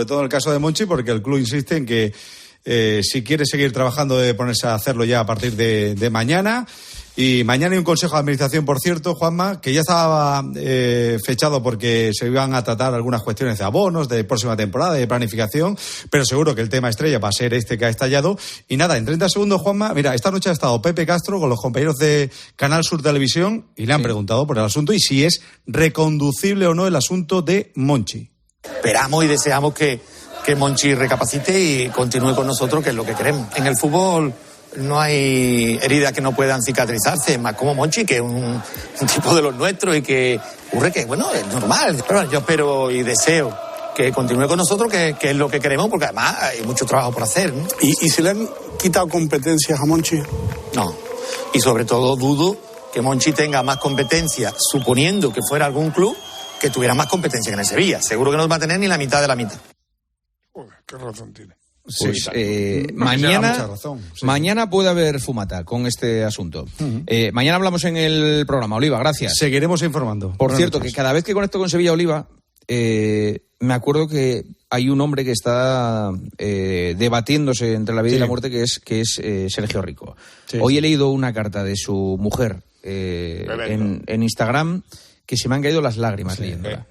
Sobre todo en el caso de Monchi, porque el club insiste en que si quiere seguir trabajando debe ponerse a hacerlo ya a partir de mañana. Y mañana hay un consejo de administración, por cierto, Juanma, que ya estaba fechado porque se iban a tratar algunas cuestiones de abonos, de próxima temporada, de planificación, pero seguro que el tema estrella va a ser este que ha estallado. Y nada, en 30 segundos, Juanma, mira, esta noche ha estado Pepe Castro con los compañeros de Canal Sur Televisión y le han preguntado por el asunto y si es reconducible o no el asunto de Monchi. Esperamos y deseamos que Monchi recapacite y continúe con nosotros, que es lo que queremos. En el fútbol no hay heridas que no puedan cicatrizarse, más como Monchi, que es un tipo de los nuestros y que ocurre que, bueno, es normal. Pero yo espero y deseo que continúe con nosotros, que es lo que queremos, porque además hay mucho trabajo por hacer, ¿no? ¿Y se le han quitado competencias a Monchi? No. Y sobre todo dudo que Monchi tenga más competencia, suponiendo que fuera algún club que tuviera más competencia que en el Sevilla. Seguro que no va a tener ni la mitad de la mitad. Joder, qué razón tiene. Pues Sí. mañana puede haber fumata con este asunto. Mañana hablamos en el programa. Oliva, gracias. Seguiremos informando. Por cierto, que cada vez que conecto con Sevilla, Oliva, me acuerdo que hay un hombre que está debatiéndose entre la vida y la muerte, que es Sergio Rico. Sí, Hoy he leído una carta de su mujer en Instagram que se me han caído las lágrimas leyéndola.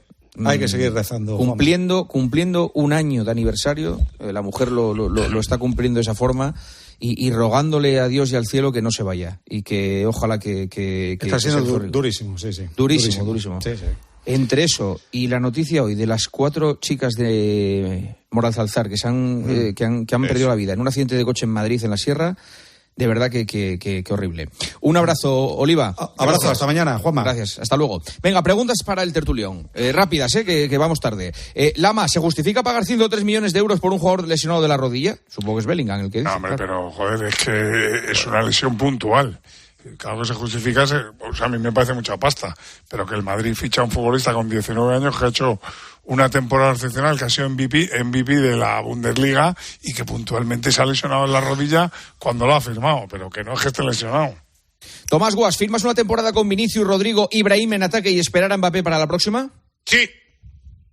Hay que seguir rezando. Cumpliendo un año de aniversario, la mujer lo está cumpliendo de esa forma y rogándole a Dios y al cielo que no se vaya y que ojalá que está siendo durísimo, sí. Durísimo. Sí. Entre eso y la noticia hoy de las 4 chicas de Moralzarzar que han perdido la vida en un accidente de coche en Madrid, en la Sierra. De verdad que horrible. Un abrazo, Oliva. Abrazo, hasta mañana, Juanma. Gracias, hasta luego. Venga, preguntas para el tertulión. Rápidas, que vamos tarde. Lama, ¿se justifica pagar 103 millones de euros por un jugador lesionado de la rodilla? Supongo que es Bellingham el que dice. No, hombre, pero joder, es que es una lesión puntual. Claro que se justifica, a mí me parece mucha pasta, pero que el Madrid ficha a un futbolista con 19 años que ha hecho una temporada excepcional, que ha sido MVP de la Bundesliga y que puntualmente se ha lesionado en la rodilla cuando lo ha firmado, pero que no es que esté lesionado. Tomás Guas, ¿firmas una temporada con Vinicius, Rodrigo, Ibrahim en ataque y esperar a Mbappé para la próxima? Sí.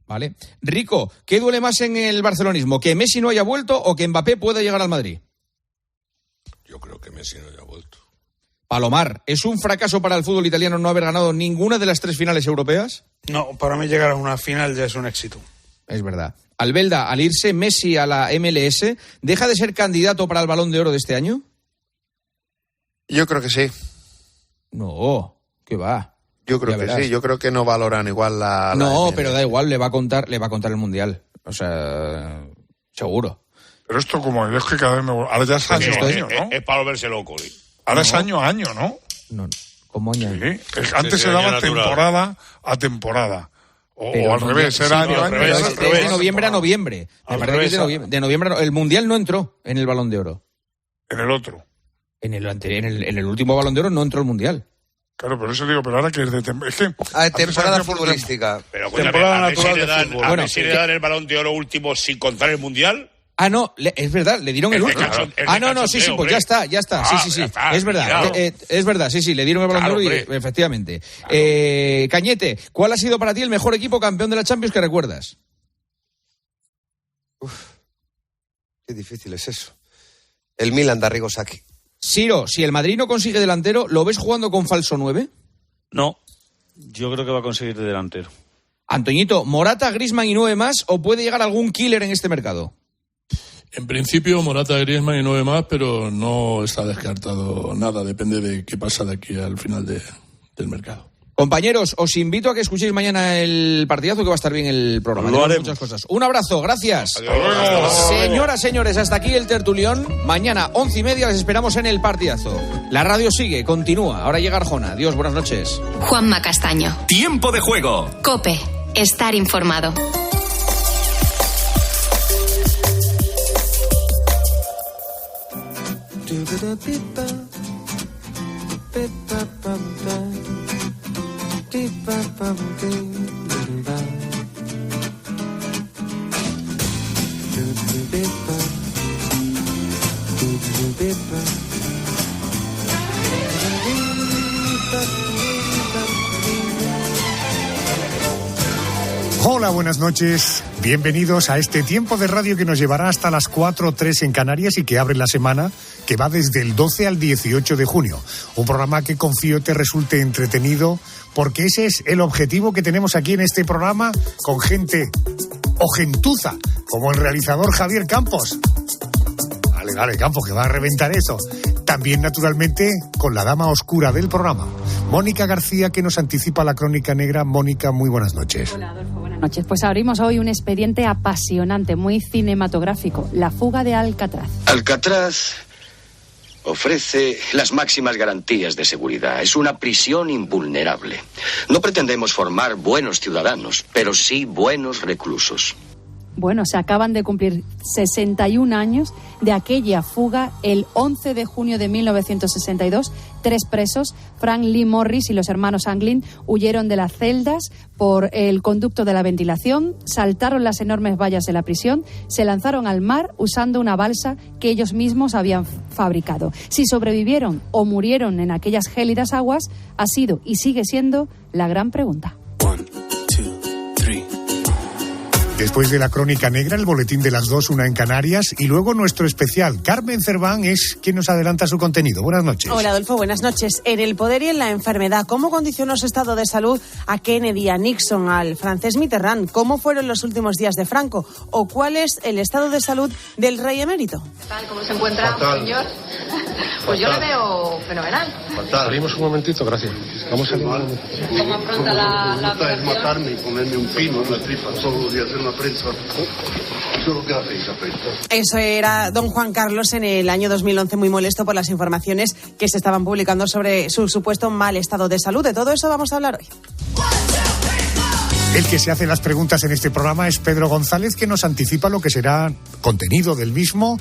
Vale. Rico, ¿qué duele más en el barcelonismo? ¿Que Messi no haya vuelto o que Mbappé pueda llegar al Madrid? Yo creo que Messi no haya vuelto. Palomar, ¿es un fracaso para el fútbol italiano no haber ganado ninguna de las 3 finales europeas? No, para mí llegar a una final ya es un éxito. Es verdad. Albelda, al irse Messi a la MLS, ¿deja de ser candidato para el Balón de Oro de este año? Yo creo que sí. No, ¿qué va? Yo creo que sí, yo creo que no valoran igual la No, MLS. pero da igual, le va a contar el Mundial. O sea, seguro. Pero esto como es que cada vez me... Ahora ya es año a año, ¿no? Es para volverse loco. Ahora es año a año, ¿no? No, ¿cómo año? Sí. Antes se daba temporada a temporada. O al revés, era año a año. Es de noviembre a noviembre. Me parece que es de noviembre. El Mundial no entró en el Balón de Oro. En el otro. En el último Balón de Oro no entró el Mundial. Claro, pero eso digo, pero ahora que es de temporada futbolística. Pero temporada natural de fútbol. ¿A Messi le dan el Balón de Oro último sin contar el Mundial? Ah, no, es verdad, le dieron el último. Sí, pues ya está. Sí. Es verdad, sí, le dieron el Balón de Oro y efectivamente. Cañete, ¿cuál ha sido para ti el mejor equipo campeón de la Champions que recuerdas? Qué difícil es eso. El Milan de Arrigo Sacchi. Siro, si el Madrid no consigue delantero, ¿lo ves jugando con falso 9? No, yo creo que va a conseguir de delantero. Antoñito, ¿Morata, Griezmann y 9 más o puede llegar algún killer en este mercado? En principio, Morata, Griezmann y 9 más, pero no está descartado nada. Depende de qué pasa de aquí al final del mercado. Compañeros, os invito a que escuchéis mañana el partidazo, que va a estar bien el programa. Lo haremos. Muchas cosas. Un abrazo, gracias. Adiós. Señoras, señores, hasta aquí el tertulión. Mañana, 11:30, les esperamos en el partidazo. La radio sigue, continúa. Ahora llega Arjona. Adiós, buenas noches. Juanma Castaño. Tiempo de juego. COPE. Estar informado. Hola, buenas noches. Bienvenidos a este tiempo de radio que nos llevará hasta las 4:03 en Canarias y que abre la semana que va desde el 12 al 18 de junio. Un programa que confío te resulte entretenido, porque ese es el objetivo que tenemos aquí en este programa, con gente o gentuza, como el realizador Javier Campos. Vale, Campos, que va a reventar eso. También, naturalmente, con la dama oscura del programa, Mónica García, que nos anticipa la crónica negra. Mónica, muy buenas noches. Hola, Adolfo, buenas noches. Pues abrimos hoy un expediente apasionante, muy cinematográfico, La fuga de Alcatraz. Alcatraz ofrece las máximas garantías de seguridad. Es una prisión invulnerable. No pretendemos formar buenos ciudadanos, pero sí buenos reclusos. Bueno, se acaban de cumplir 61 años de aquella fuga el 11 de junio de 1962. 3 presos, Frank Lee Morris y los hermanos Anglin, huyeron de las celdas por el conducto de la ventilación, saltaron las enormes vallas de la prisión, se lanzaron al mar usando una balsa que ellos mismos habían fabricado. Si sobrevivieron o murieron en aquellas gélidas aguas ha sido y sigue siendo la gran pregunta. 1, 2, 3. Después de la crónica negra, el boletín de las 2, una en Canarias, y luego nuestro especial. Carmen Cerván es quien nos adelanta su contenido. Buenas noches. Hola, Adolfo, buenas noches. En el poder y en la enfermedad, ¿cómo condicionó su estado de salud a Kennedy, a Nixon, al francés Mitterrand? ¿Cómo fueron los últimos días de Franco? ¿O cuál es el estado de salud del rey emérito? ¿Cómo se encuentra, señor? Pues yo le veo fenomenal. Salimos un momentito, gracias. Vamos a salir un momentito. ¿Cómo afronta la operación? Es matarme y ponerme un pino en la tripa todos los días en la prensa. Eso es lo que hace esa prensa. Eso era don Juan Carlos en el año 2011, muy molesto por las informaciones que se estaban publicando sobre su supuesto mal estado de salud. De todo eso vamos a hablar hoy. El que se hace las preguntas en este programa es Pedro González, que nos anticipa lo que será contenido del mismo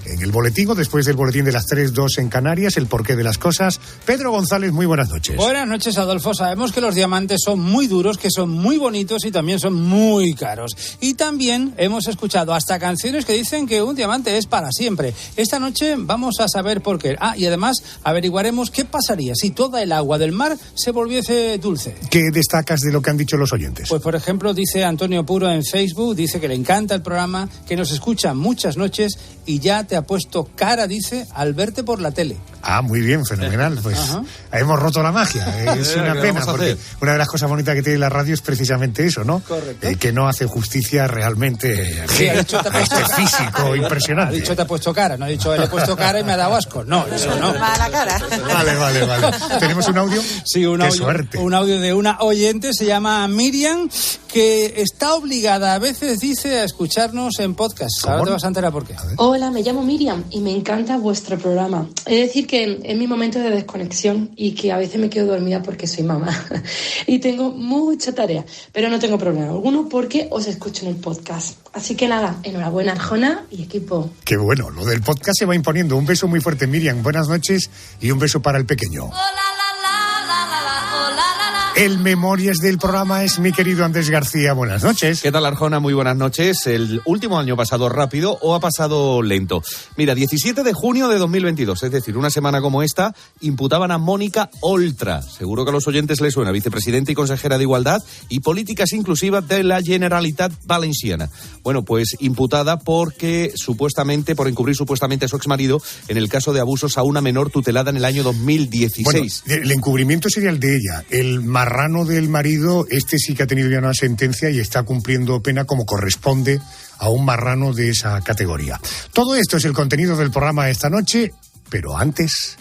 en el boletín, o después del boletín de las 3:02 en Canarias, el porqué de las cosas. Pedro González, muy buenas noches. Buenas noches, Adolfo. Sabemos que los diamantes son muy duros, que son muy bonitos y también son muy caros. Y también hemos escuchado hasta canciones que dicen que un diamante es para siempre. Esta noche vamos a saber por qué. Y además averiguaremos qué pasaría si toda el agua del mar se volviese dulce. ¿Qué destacas de lo que han dicho los oyentes? Pues, por ejemplo, dice Antonio Puro en Facebook, dice que le encanta el programa, que nos escucha muchas noches y ya te ha puesto cara, dice, al verte por la tele. Muy bien, fenomenal. Pues hemos roto la magia. Es una pena, porque una de las cosas bonitas que tiene la radio es precisamente eso, ¿no? Correcto. Que no hace justicia realmente sí, ha dicho, te ha puesto, este físico impresionante. Ha dicho te ha puesto cara, no ha dicho le he puesto cara y me ha dado asco. No, eso no. Mala cara. Vale. ¿Tenemos un audio? Sí, un audio de una oyente, se llama Miriam, que está obligada, a veces dice, a escucharnos en podcast. Ahora te vas a enterar por qué. Hola, me llamo Miriam y me encanta vuestro programa. Es decir que es mi momento de desconexión y que a veces me quedo dormida porque soy mamá y tengo mucha tarea, pero no tengo problema alguno porque os escucho en el podcast. Así que nada, enhorabuena Arjona y equipo. Qué bueno, lo del podcast se va imponiendo. Un beso muy fuerte, Miriam, buenas noches, y un beso para el pequeño. El Memorias del programa es mi querido Andrés García. Buenas noches. ¿Qué tal, Arjona? Muy buenas noches. ¿El último año ha pasado rápido o ha pasado lento? Mira, 17 de junio de 2022, es decir, una semana como esta, imputaban a Mónica Oltra. Seguro que a los oyentes les suena, vicepresidenta y consejera de Igualdad y Políticas Inclusivas de la Generalitat Valenciana. Bueno, pues imputada por encubrir supuestamente a su exmarido en el caso de abusos a una menor tutelada en el año 2016. Bueno, el encubrimiento sería el de ella. El marrano del marido, sí que ha tenido ya una sentencia y está cumpliendo pena como corresponde a un marrano de esa categoría. Todo esto es el contenido del programa esta noche, pero antes...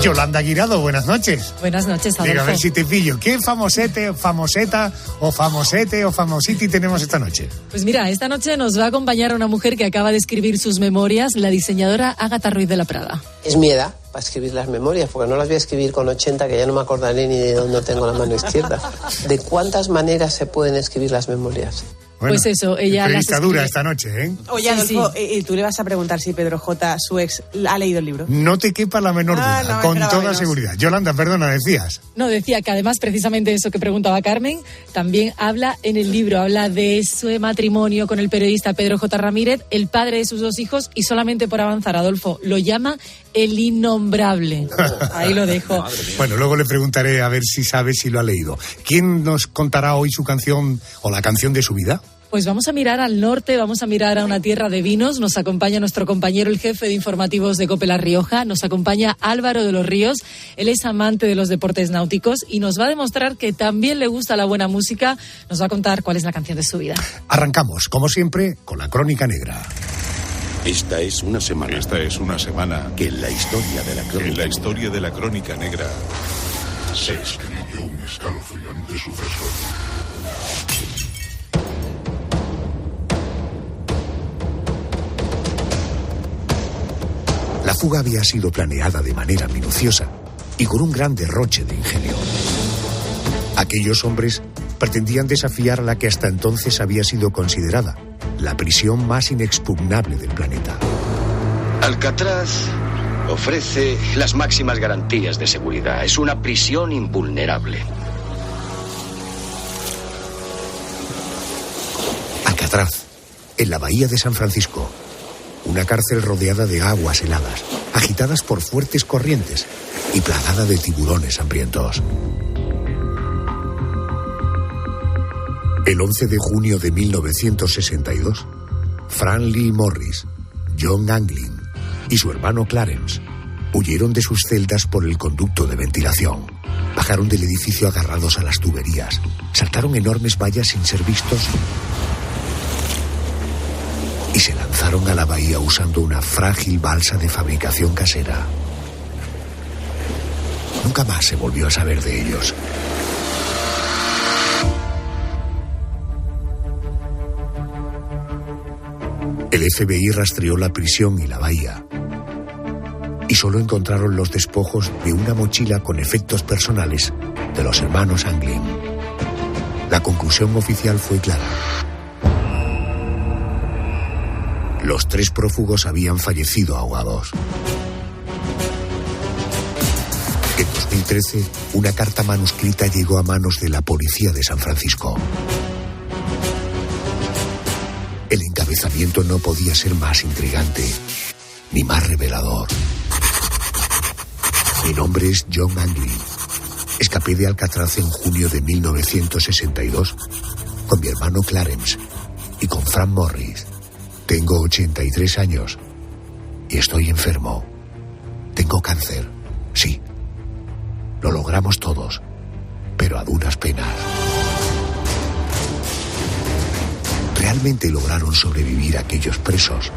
Yolanda Guirado, buenas noches. Buenas noches, Adolfo. Diga, a ver si te pillo. ¿Qué famosete, famoseta o famosete o famositi tenemos esta noche? Pues mira, esta noche nos va a acompañar una mujer que acaba de escribir sus memorias, la diseñadora Ágata Ruiz de la Prada. Es mi edad para escribir las memorias, porque no las voy a escribir con 80, que ya no me acordaré ni de dónde tengo la mano izquierda. ¿De cuántas maneras se pueden escribir las memorias? Bueno, pues eso, ella entrevista dura esta noche, ¿eh? Oye, Adolfo, sí. Tú le vas a preguntar si Pedro J., su ex, ha leído el libro. No te quepa la menor duda, con toda seguridad. Yolanda, perdona, decías. No, decía que además, precisamente eso que preguntaba Carmen, también habla en el libro, habla de su matrimonio con el periodista Pedro J. Ramírez, el padre de sus 2 hijos, y solamente por avanzar, Adolfo, lo llama El Innombrable. Ahí lo dejo. Bueno, luego le preguntaré a ver si sabe si lo ha leído. ¿Quién nos contará hoy su canción o la canción de su vida? Pues vamos a mirar al norte, vamos a mirar a una tierra de vinos. Nos acompaña nuestro compañero, el jefe de informativos de COPE La Rioja. Nos acompaña Álvaro de los Ríos. Él es amante de los deportes náuticos y nos va a demostrar que también le gusta la buena música. Nos va a contar cuál es la canción de su vida. Arrancamos, como siempre, con la Crónica Negra. Esta es una semana que en la historia de la Crónica Negra se escribió un escalofriante suceso. La fuga había sido planeada de manera minuciosa y con un gran derroche de ingenio. Aquellos hombres pretendían desafiar a la que hasta entonces había sido considerada la prisión más inexpugnable del planeta. Alcatraz ofrece las máximas garantías de seguridad. Es una prisión invulnerable. Alcatraz, en la bahía de San Francisco. Una cárcel rodeada de aguas heladas, agitadas por fuertes corrientes y plagada de tiburones hambrientos. El 11 de junio de 1962, Frank Lee Morris, John Anglin y su hermano Clarence huyeron de sus celdas por el conducto de ventilación. Bajaron del edificio agarrados a las tuberías, saltaron enormes vallas sin ser vistos y se lanzaron a la bahía usando una frágil balsa de fabricación casera. Nunca más se volvió a saber de ellos. El FBI rastreó la prisión y la bahía y solo encontraron los despojos de una mochila con efectos personales de los hermanos Anglin. La conclusión oficial fue clara. Los 3 prófugos habían fallecido ahogados. En 2013, una carta manuscrita llegó a manos de la policía de San Francisco. El encabezamiento no podía ser más intrigante ni más revelador. Mi nombre es John Anglin. Escapé de Alcatraz en junio de 1962 con mi hermano Clarence y con Frank Morris. Tengo 83 años y estoy enfermo. Tengo cáncer, sí. Lo logramos todos, pero a duras penas. ¿Realmente lograron sobrevivir aquellos presos?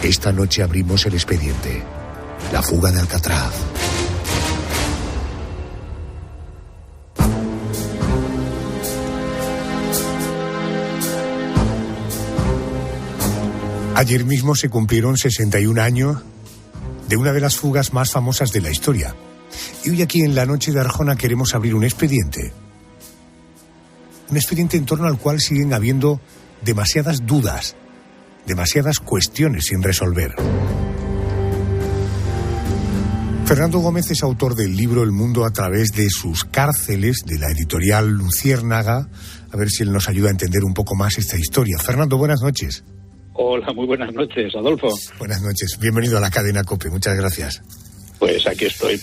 Esta noche abrimos el expediente. La fuga de Alcatraz. Ayer mismo se cumplieron 61 años de una de las fugas más famosas de la historia. Y hoy aquí en la noche de Arjona queremos abrir un expediente. Un expediente en torno al cual siguen habiendo demasiadas dudas, demasiadas cuestiones sin resolver. Fernando Gómez es autor del libro El mundo a través de sus cárceles, de la editorial Luciérnaga. A ver si él nos ayuda a entender un poco más esta historia. Fernando, buenas noches. Hola, muy buenas noches, Adolfo. Buenas noches, bienvenido a la cadena COPE, muchas gracias. Pues aquí estoy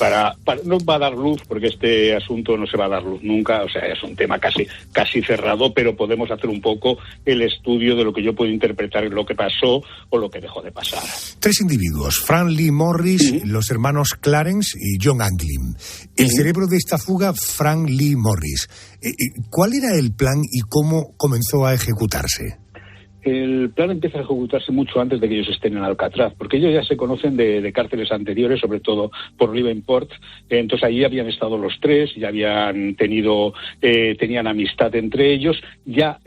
no va a dar luz, porque este asunto no se va a dar luz nunca, o sea, es un tema casi cerrado, pero podemos hacer un poco el estudio de lo que yo puedo interpretar lo que pasó o lo que dejó de pasar. 3 individuos, Frank Lee Morris, los hermanos Clarence y John Anglin. El cerebro de esta fuga, Frank Lee Morris. ¿Cuál era el plan y cómo comenzó a ejecutarse? El plan empieza a ejecutarse mucho antes de que ellos estén en Alcatraz, porque ellos ya se conocen de cárceles anteriores, sobre todo por Liverpool. Entonces allí habían estado los 3, ya habían tenían amistad entre ellos. Ya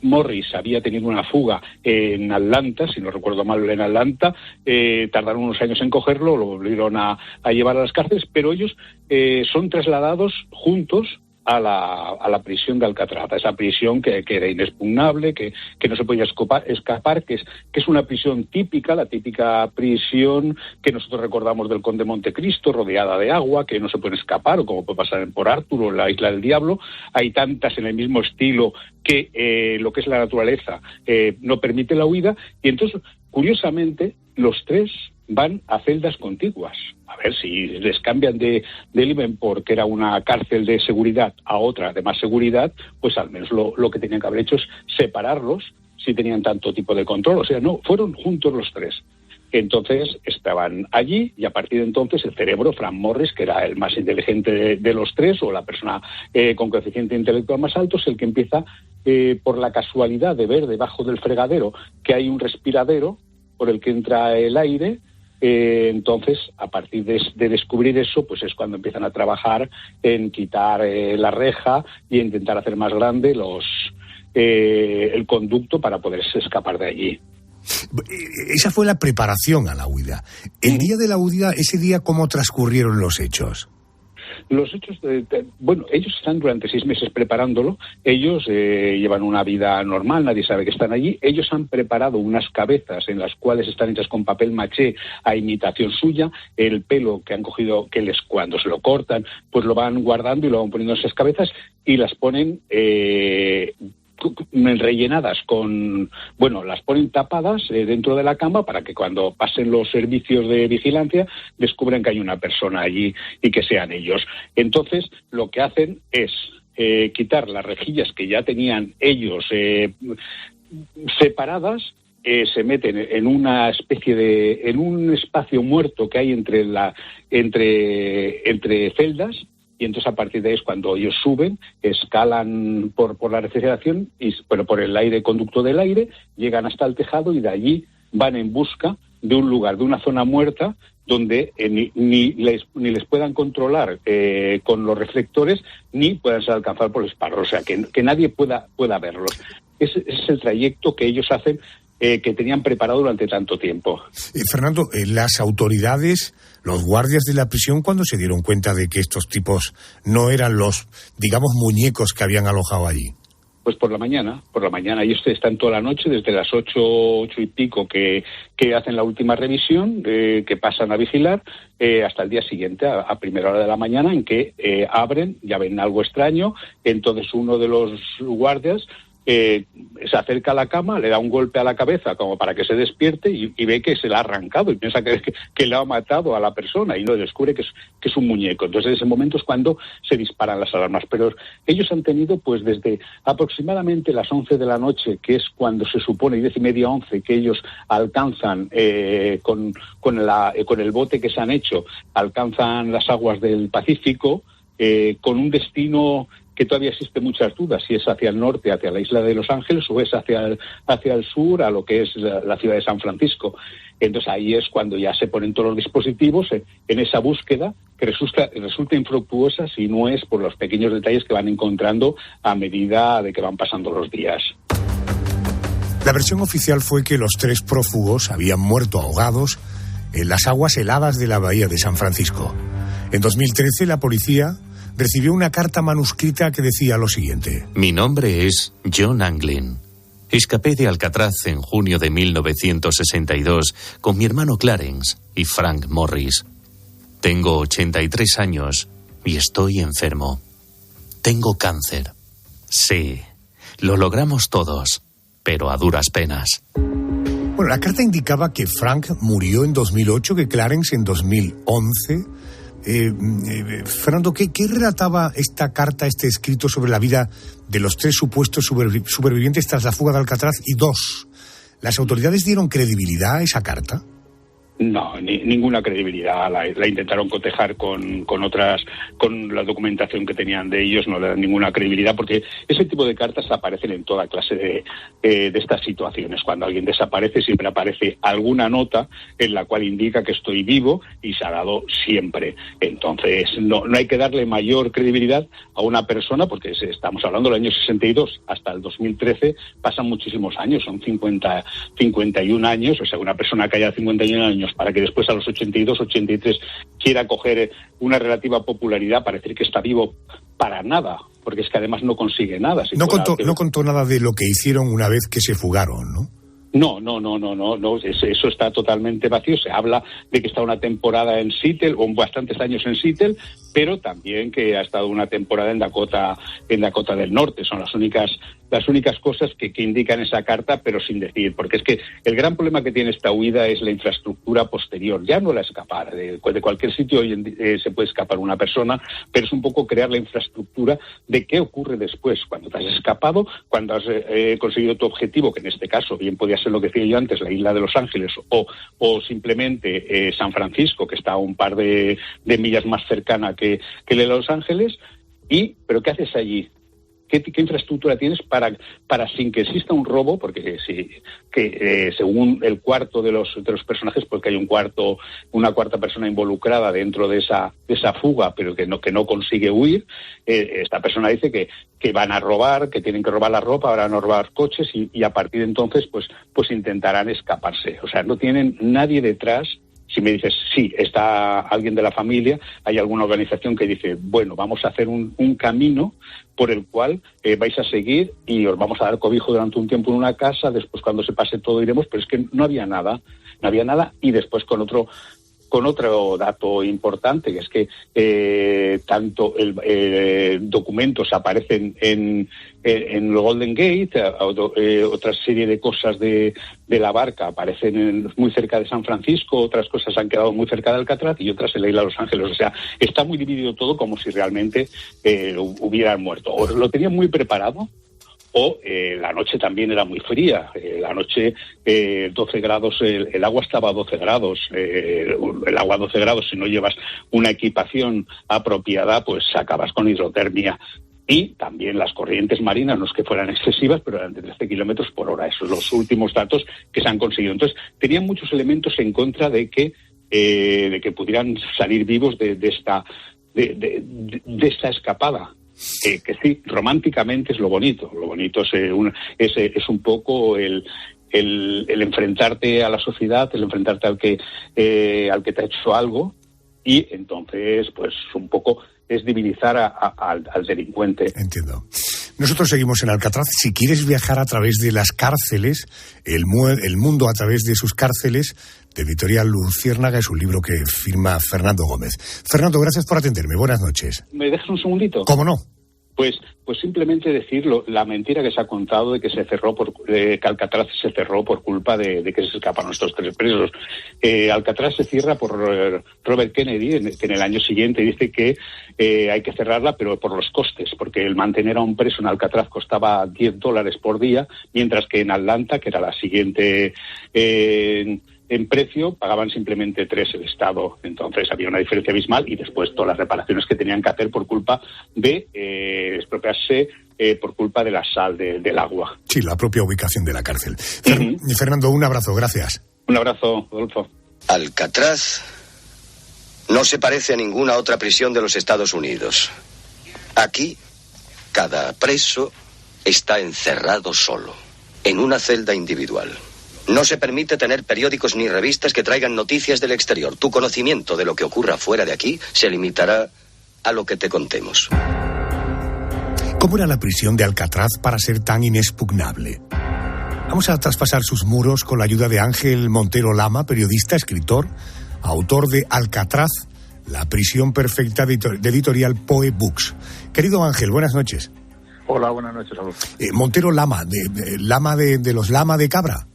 Morris había tenido una fuga en Atlanta, si no recuerdo mal, en Atlanta. Tardaron unos años en cogerlo, lo volvieron a llevar a las cárceles, pero ellos son trasladados juntos a la prisión de Alcatraz, a esa prisión que era inexpugnable, que no se podía escapar, que es una prisión típica, la típica prisión que nosotros recordamos del Conde de Montecristo, rodeada de agua, que no se puede escapar, o como puede pasar en Port Arthur o en la Isla del Diablo. Hay tantas en el mismo estilo que lo que es la naturaleza no permite la huida, y entonces, curiosamente, los 3 van a celdas contiguas. A ver si les cambian de Liverpool, que era una cárcel de seguridad, a otra de más seguridad, pues al menos lo que tenían que haber hecho es separarlos si tenían tanto tipo de control. O sea, no, fueron juntos los tres. Entonces estaban allí y a partir de entonces el cerebro, Frank Morris, que era el más inteligente de los tres, o la persona con coeficiente intelectual más alto, es el que empieza, por la casualidad de ver debajo del fregadero que hay un respiradero por el que entra el aire. Entonces, a partir de descubrir eso, pues es cuando empiezan a trabajar en quitar la reja y intentar hacer más grande el conducto para poderse escapar de allí. Esa fue la preparación a la huida. El día de la huida, ese día, ¿cómo transcurrieron los hechos? Los hechos, ellos están durante 6 meses preparándolo. Ellos llevan una vida normal, nadie sabe que están allí. Ellos han preparado unas cabezas en las cuales están hechas con papel maché a imitación suya. El pelo que han cogido, cuando se lo cortan, pues lo van guardando y lo van poniendo en esas cabezas y las ponen rellenadas las ponen tapadas dentro de la cama para que cuando pasen los servicios de vigilancia descubran que hay una persona allí y que sean ellos. Entonces lo que hacen es quitar las rejillas que ya tenían ellos separadas, se meten en una especie en un espacio muerto que hay entre celdas. Y entonces a partir de ahí es cuando ellos suben, escalan por la refrigeración, por el conducto del aire, llegan hasta el tejado y de allí van en busca de un lugar, de una zona muerta, donde ni les puedan controlar con los reflectores, ni puedan ser alcanzados por los disparos. O sea, que nadie pueda verlos. Ese es el trayecto que ellos hacen, que tenían preparado durante tanto tiempo. Fernando, las autoridades, los guardias de la prisión, ¿cuándo se dieron cuenta de que estos tipos no eran los, digamos, muñecos que habían alojado allí? Pues por la mañana. Ellos están toda la noche, desde las 8 y pico que hacen la última revisión, que pasan a vigilar, hasta el día siguiente, a primera hora de la mañana, en que abren, ya ven algo extraño. Entonces uno de los guardias se acerca a la cama, le da un golpe a la cabeza como para que se despierte y ve que se la ha arrancado y piensa que le ha matado a la persona y no descubre que es un muñeco. Entonces en ese momento es cuando se disparan las alarmas. Pero ellos han tenido pues desde aproximadamente las 11 de la noche, que es cuando se supone, 10:30, 11, que ellos alcanzan con el bote que se han hecho, alcanzan las aguas del Pacífico, con un destino que todavía existe muchas dudas, si es hacia el norte, hacia la isla de Los Ángeles, o es hacia el sur, a lo que es la ciudad de San Francisco. Entonces ahí es cuando ya se ponen todos los dispositivos en esa búsqueda, que resulta infructuosa si no es por los pequeños detalles que van encontrando a medida de que van pasando los días. La versión oficial fue que los 3 prófugos habían muerto ahogados en las aguas heladas de la bahía de San Francisco. En 2013 la policía recibió una carta manuscrita que decía lo siguiente: Mi nombre es John Anglin. Escapé de Alcatraz en junio de 1962 con mi hermano Clarence y Frank Morris. Tengo 83 años y estoy enfermo. Tengo cáncer. Sí, lo logramos todos, pero a duras penas. Bueno, la carta indicaba que Frank murió en 2008, que Clarence en 2011... Fernando, ¿qué relataba esta carta, este escrito sobre la vida de los 3 supuestos supervivientes tras la fuga de Alcatraz? Y 2, ¿las autoridades dieron credibilidad a esa carta? No, ninguna credibilidad. La intentaron cotejar con la documentación que tenían de ellos, no le dan ninguna credibilidad, porque ese tipo de cartas aparecen en toda clase de estas situaciones. Cuando alguien desaparece, siempre aparece alguna nota en la cual indica que estoy vivo y se ha dado siempre. Entonces, no hay que darle mayor credibilidad a una persona, porque estamos hablando del año 62 hasta el 2013, pasan muchísimos años, son 51 años, o sea, una persona que haya 51 años para que después a los 82, 83 quiera coger una relativa popularidad para decir que está vivo, para nada, porque es que además no consigue nada. No contó nada de lo que hicieron una vez que se fugaron, ¿no? No, eso está totalmente vacío. Se habla de que está una temporada en Seattle, o bastantes años en Seattle, pero también que ha estado una temporada en Dakota del Norte. Son las únicas cosas que indican esa carta, pero sin decir, porque es que el gran problema que tiene esta huida es la infraestructura posterior, ya no la escapar. De cualquier sitio hoy se puede escapar una persona, pero es un poco crear la infraestructura de qué ocurre después, cuando te has escapado, cuando has conseguido tu objetivo, que en este caso bien podía ser lo que decía yo antes, la isla de Los Ángeles, o simplemente San Francisco, que está a un par de millas más cercana que Los Ángeles. ¿Pero qué haces allí? ¿Qué infraestructura tienes para sin que exista un robo? Porque según el cuarto de los personajes, porque hay una cuarta persona involucrada dentro de esa fuga, pero que no consigue huir. Esta persona dice que van a robar, que tienen que robar la ropa, van a robar coches y a partir de entonces pues intentarán escaparse. O sea, no tienen nadie detrás. Si me dices, sí, está alguien de la familia, hay alguna organización que dice, bueno, vamos a hacer un camino por el cual vais a seguir y os vamos a dar cobijo durante un tiempo en una casa, después cuando se pase todo iremos, pero es que no había nada, y después con otro dato importante, que es que tanto documentos aparecen en el Golden Gate, otra serie de cosas de la barca aparecen muy cerca de San Francisco, otras cosas han quedado muy cerca de Alcatraz y otras en la isla de Los Ángeles. O sea, está muy dividido todo como si realmente hubieran muerto. O lo tenían muy preparado, o la noche también era muy fría. La noche 12 grados, el agua estaba a 12 grados. El agua a 12 grados, si no llevas una equipación apropiada, pues acabas con hidrotermia. Y también las corrientes marinas, no es que fueran excesivas, pero eran de 13 kilómetros por hora. Esos son los últimos datos que se han conseguido. Entonces, tenían muchos elementos en contra de que pudieran salir vivos de esta escapada. Que sí, románticamente es lo bonito. Lo bonito es un poco el enfrentarte a la sociedad, el enfrentarte al que te ha hecho algo, y entonces, pues un poco es divinizar al delincuente. Entiendo. Nosotros seguimos en Alcatraz. Si quieres viajar a través de las cárceles, el mundo a través de sus cárceles, de Editorial Luciérnaga, es un libro que firma Fernando Gómez. Fernando, gracias por atenderme. Buenas noches. ¿Me dejas un segundito? ¿Cómo no? Pues simplemente decirlo, la mentira que se ha contado de que que Alcatraz se cerró por culpa de que se escaparon estos 3 presos. Alcatraz se cierra por Robert Kennedy, que en el año siguiente dice que hay que cerrarla, pero por los costes, porque el mantener a un preso en Alcatraz costaba $10 por día, mientras que en Atlanta, que era la siguiente en precio, pagaban simplemente 3 el Estado. Entonces había una diferencia abismal, y después todas las reparaciones que tenían que hacer por culpa de expropiarse por culpa de la sal del agua. Sí, la propia ubicación de la cárcel. Fernando, un abrazo, gracias. Un abrazo, Adolfo. Alcatraz no se parece a ninguna otra prisión de los Estados Unidos. Aquí, cada preso está encerrado solo, en una celda individual. No se permite tener periódicos ni revistas que traigan noticias del exterior. Tu conocimiento de lo que ocurra fuera de aquí se limitará a lo que te contemos. ¿Cómo era la prisión de Alcatraz para ser tan inexpugnable? Vamos a traspasar sus muros con la ayuda de Ángel Montero Lama, periodista, escritor, autor de Alcatraz, la prisión perfecta, de Editorial Poe Books. Querido Ángel, buenas noches. Hola, buenas noches, Adolfo. Montero Lama, Lama de los Lama de Cabra.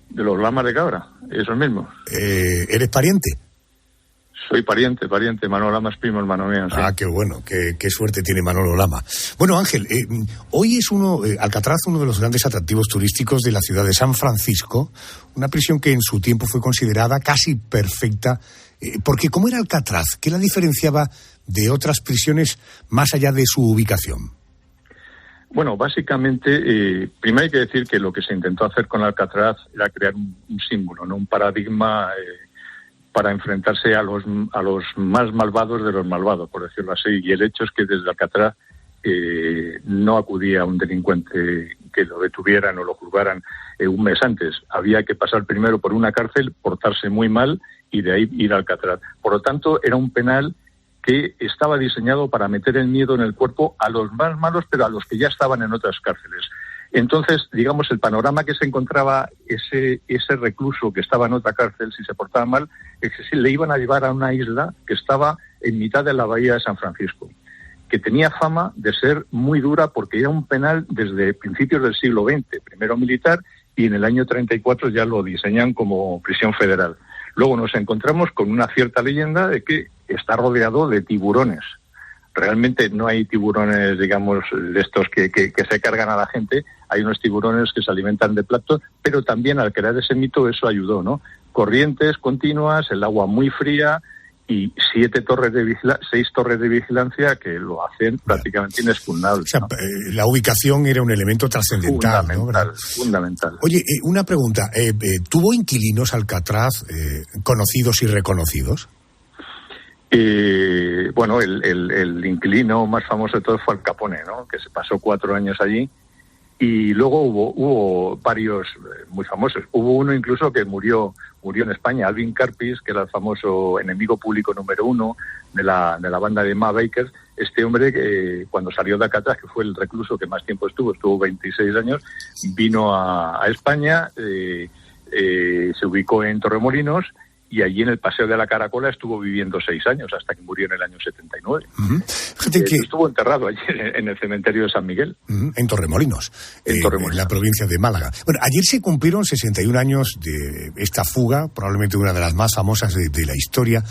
De los Lamas de Cabra, esos mismos. ¿Eres pariente? Soy pariente. Manolo Lama es primo hermano mío. Sí. Ah, qué bueno, qué suerte tiene Manolo Lama. Bueno, Ángel, hoy es Alcatraz, uno de los grandes atractivos turísticos de la ciudad de San Francisco, una prisión que en su tiempo fue considerada casi perfecta, porque ¿cómo era Alcatraz? ¿Qué la diferenciaba de otras prisiones más allá de su ubicación? Bueno, básicamente, primero hay que decir que lo que se intentó hacer con Alcatraz era crear un símbolo, ¿no? Un paradigma para enfrentarse a los más malvados de los malvados, por decirlo así. Y el hecho es que desde Alcatraz no acudía un delincuente que lo detuvieran o lo juzgaran un mes antes. Había que pasar primero por una cárcel, portarse muy mal y de ahí ir a Alcatraz. Por lo tanto, era un penal que estaba diseñado para meter el miedo en el cuerpo a los más malos, pero a los que ya estaban en otras cárceles. Entonces, digamos, el panorama que se encontraba ese recluso que estaba en otra cárcel, si se portaba mal, es que le iban a llevar a una isla que estaba en mitad de la bahía de San Francisco, que tenía fama de ser muy dura porque era un penal desde principios del siglo XX, primero militar, y en el año 34 ya lo diseñan como prisión federal. Luego nos encontramos con una cierta leyenda de que está rodeado de tiburones. Realmente no hay tiburones, digamos, de estos que se cargan a la gente. Hay unos tiburones que se alimentan de plancton, pero también al crear ese mito eso ayudó, ¿no? Corrientes continuas, el agua muy fría y 6 torres de vigilancia que lo hacen prácticamente inexpugnable. O sea, ¿no? La ubicación era un elemento trascendental. Fundamental. Oye, una pregunta. ¿Tuvo inquilinos Alcatraz conocidos y reconocidos? Bueno, el inquilino más famoso de todos fue Al Capone, ¿no? Que se pasó 4 años allí. Y luego hubo varios muy famosos. Hubo uno incluso que murió en España, Alvin Karpis, que era el famoso enemigo público número 1 de la banda de Ma Bakers. Este hombre, que cuando salió de Alcatraz, que fue el recluso que más tiempo estuvo 26 años, vino a España, se ubicó en Torremolinos, y allí en el Paseo de la Caracola estuvo viviendo 6 años, hasta que murió en el año 79. Fíjate que estuvo enterrado allí en el cementerio de San Miguel. En Torremolinos, en la provincia de Málaga. Bueno, ayer se cumplieron 61 años de esta fuga, probablemente una de las más famosas de la historia.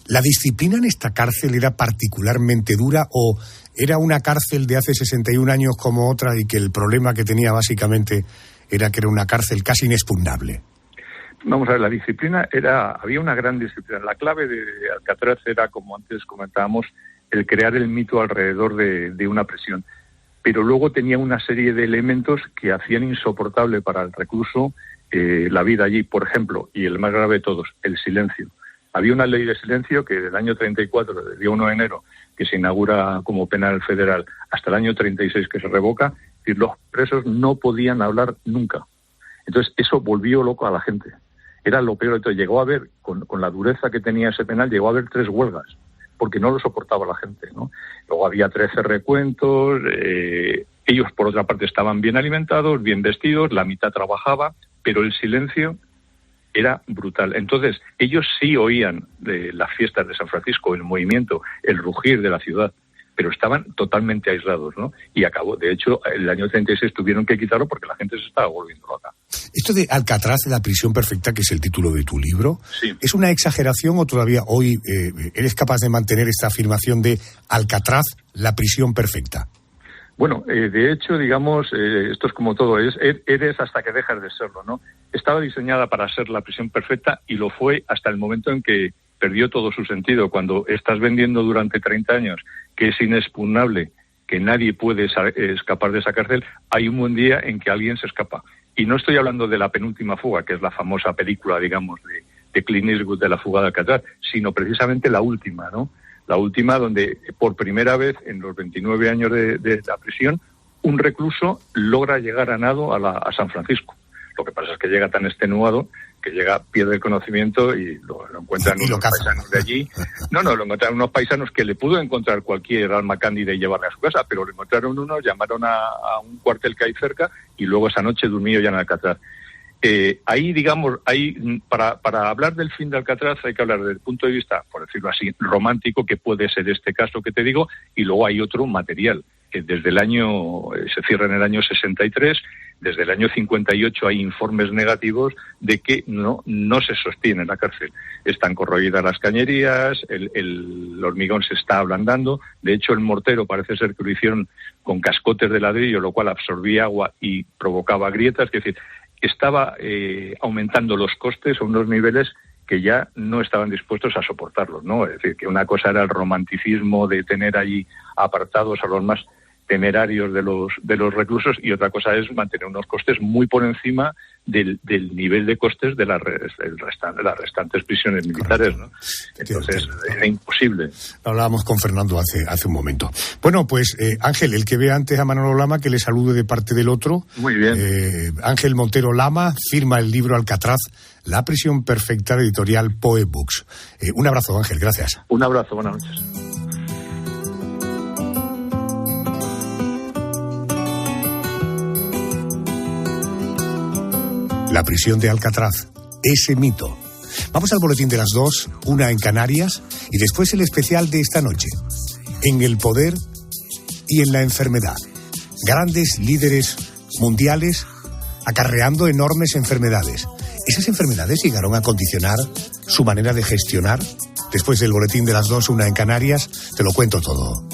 ¿La disciplina en esta cárcel era particularmente dura o era una cárcel de hace 61 años como otra y que el problema que tenía básicamente era que era una cárcel casi inexpugnable? Vamos a ver, la disciplina había una gran disciplina. La clave de Alcatraz era, como antes comentábamos, el crear el mito alrededor de una prisión. Pero luego tenía una serie de elementos que hacían insoportable para el recluso la vida allí. Por ejemplo, y el más grave de todos, el silencio. Había una ley de silencio que del año 34, desde el día 1 de enero, que se inaugura como penal federal, hasta el año 36 que se revoca, y los presos no podían hablar nunca. Entonces, eso volvió loco a la gente. Era lo peor de todo. Llegó a haber, con la dureza que tenía ese penal, llegó a haber 3 huelgas, porque no lo soportaba la gente, ¿no? Luego había 13 recuentos, ellos por otra parte estaban bien alimentados, bien vestidos, la mitad trabajaba, pero el silencio era brutal. Entonces, ellos sí oían de las fiestas de San Francisco, el movimiento, el rugir de la ciudad, pero estaban totalmente aislados, ¿no? Y acabó. De hecho, el año 36 tuvieron que quitarlo porque la gente se estaba volviendo loca. Esto de Alcatraz, la prisión perfecta, que es el título de tu libro, sí. ¿Es una exageración o todavía hoy eres capaz de mantener esta afirmación de Alcatraz, la prisión perfecta? Bueno, de hecho, digamos, esto es como todo, eres hasta que dejas de serlo, ¿no? Estaba diseñada para ser la prisión perfecta y lo fue hasta el momento en que perdió todo su sentido. Cuando estás vendiendo durante 30 años que es inexpugnable, que nadie puede escapar de esa cárcel, hay un buen día en que alguien se escapa. Y no estoy hablando de La penúltima fuga, que es la famosa película, digamos, de Clint Eastwood de la fuga de Alcatraz, sino precisamente la última, ¿no? La última donde por primera vez en los 29 años de la prisión un recluso logra llegar a nado a San Francisco. Lo que pasa es que llega tan extenuado que pierde el conocimiento y lo encuentran unos paisanos de allí. No, lo encontraron unos paisanos que le pudo encontrar cualquier alma cándida y llevarle a su casa, pero lo encontraron unos, llamaron a un cuartel que hay cerca y luego esa noche durmió ya en Alcatraz. Ahí, digamos, para hablar del fin de Alcatraz hay que hablar desde el punto de vista, por decirlo así, romántico, que puede ser este caso que te digo, y luego hay otro material, que desde se cierra en el año 63, desde el año 58 hay informes negativos de que no se sostiene la cárcel. Están corroídas las cañerías, el hormigón se está ablandando, de hecho el mortero parece ser que lo hicieron con cascotes de ladrillo, lo cual absorbía agua y provocaba grietas, es decir, estaba aumentando los costes a unos niveles que ya no estaban dispuestos a soportarlos, ¿no? Es decir, que una cosa era el romanticismo de tener allí apartados a los más temerarios de los reclusos y otra cosa es mantener unos costes muy por encima del nivel de costes de las restantes prisiones militares, ¿no? Entonces era imposible. Hablábamos con Fernando hace un momento. Bueno, pues Ángel, el que ve antes a Manolo Lama, que le salude de parte del otro. Muy bien. Ángel Montero Lama firma el libro Alcatraz, La prisión perfecta, de editorial Poe Books. Un abrazo, Ángel, gracias. Un abrazo, buenas noches. La prisión de Alcatraz, ese mito. Vamos al boletín de las 2, una en Canarias, y después el especial de esta noche. En el poder y en la enfermedad. Grandes líderes mundiales acarreando enormes enfermedades. ¿Esas enfermedades llegaron a condicionar su manera de gestionar? Después del boletín de las 2, una en Canarias, te lo cuento todo.